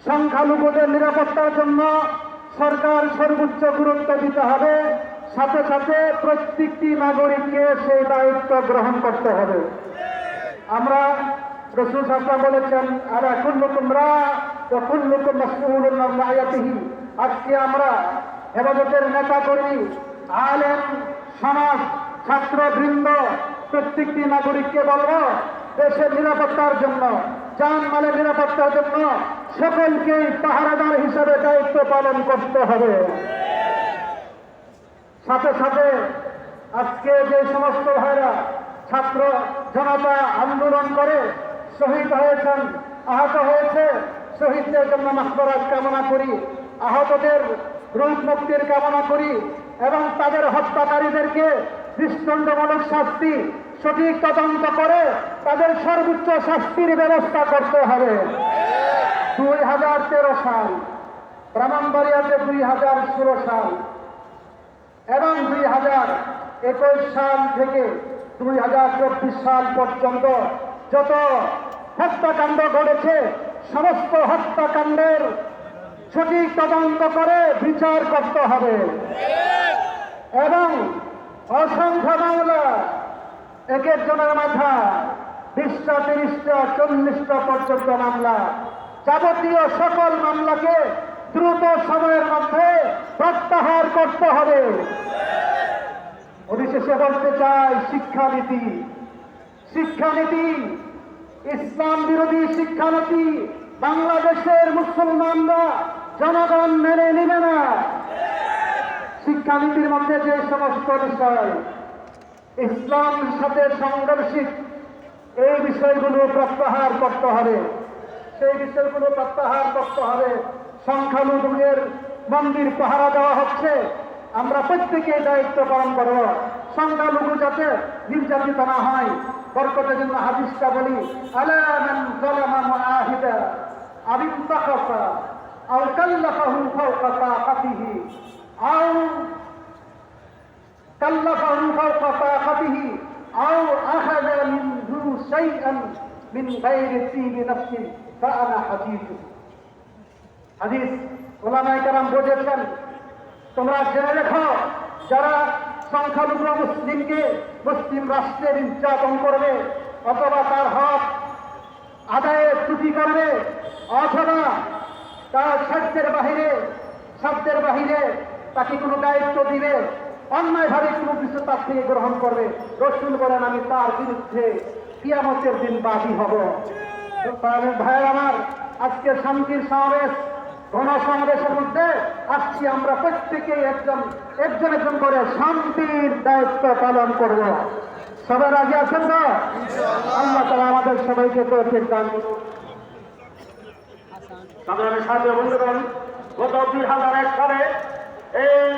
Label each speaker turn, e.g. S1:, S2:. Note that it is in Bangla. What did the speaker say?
S1: সংখ্যালঘুদের নিরাপত্তার জন্য সরকার সর্বোচ্চ গুরুত্ব দিতে হবে, সাথে সাথে প্রত্যেকটি নাগরিককে সেই দায়িত্ব গ্রহণ করতে হবে। আমরা রাসূল সাল্লাল্লাহু আলাইহি ওয়াসাল্লাম বলেছেন, আলা কুল্লুকুম রা ওয়া কুল্লুকুম মাসউলুন আন রাইয়াতিহি। আজকে আমরা হেফাজতের নেতাকর্মী, আলেম, সমাজ, ছাত্রবৃন্দ প্রত্যেকটি নাগরিককে বলব, দেশের নিরাপত্তার জন্য, জানমালের নিরাপত্তার জন্য সকলকেই পাহারাদার হিসেবে দায়িত্ব পালন করতে হবে। সাথে সাথে আজকে যে সমস্ত ভাইরা ছাত্র জনতা আন্দোলন করে শহীদ হয়েছেন, আহত হয়েছে, শহীদদের জন্য মাগফিরাত কামনা করি, আহতদের রোগ মুক্তির কামনা করি এবং তাদের হত্যাকারীদেরকে দৃষ্টান্তমূলক শাস্তি, সঠিক তদন্ত করে তাদের সর্বোচ্চ শাস্তির ব্যবস্থা করতে হবে। 2013 সাল, ব্রাহ্মণবাড়িয়াতে 2016 সাল এবং 2021 সাল থেকে 2024 সাল পর্যন্ত যত হত্যাকাণ্ড ঘটেছে, সমস্ত হত্যাকাণ্ডের সঠিক তদন্ত করে বিচার করতে হবে এবং অসংখ্য মামলা, এক একজনের মাথা 20টা, 30টা, 40টা পর্যন্ত মামলা, যাবতীয় সকল মামলাকে দ্রুত সময়ের মধ্যে প্রত্যাহার করতে হবে। পরিশেষে বলতে চাই, শিক্ষানীতি, ইসলাম বিরোধী শিক্ষানীতি বাংলাদেশের মুসলমানরা, জনগণ মেনে নিবে না। শিক্ষানীতির মধ্যে যে সমস্ত বিষয় ইসলামের সাথে সংঘর্ষিত, এই বিষয়গুলো প্রত্যাহার করতে হবে, সেই বিষয়গুলো প্রত্যাহার করতে হবে। সংখ্যালঘুদের মন্দির পাহারা দেওয়া হচ্ছে, আমরা প্রত্যেকেই দায়িত্ব পালন করব, সংখ্যালঘু যাতে নির্যাতিত না হয়। বরকতের জন্য হাদিসটা বলি, আলা মান যালামা মুআহিদা আও ইনতাকাসা আও কাল্লাফাহু ফাওকা তাকাতিহি আও আও আখাযা মিনহু শাইআন মিন গায়রি তিবি নাফসিন ফাআনা হাদিসু। হাদিস ওলামায়ে কেরাম বলেছেন, তোমরা জেনে রেখো, যারা সংখ্যালঘু মুসলিমকে মুসলিম রাষ্ট্রে নির্যাতন করবে অথবা তার হক আদায়ে ত্রুটি করবে অথবা তার সাধ্যের বাহিরে তাকে কোনো দায়িত্ব দিবে, অন্যায়ভাবে কোনো কিছু তার থেকে গ্রহণ করবে, রাসূল বলেন, আমি তার বিরুদ্ধে কিয়ামতের দিন বাদী হব। ভাই আমার, আজকে শান্তির সমাবেশ, গণসমাবেশের মধ্যে আসছি, আমরা প্রত্যেকেই একজন করে শান্তির দায়িত্ব পালন করব। সবাই রাজি আছেন তো? আল্লাহ তাআলা আমাদের সবাইকে তৌফিক দান করুন।
S2: সাধারণ সাথে বন্ধুগণ, গত 2001 সালে এই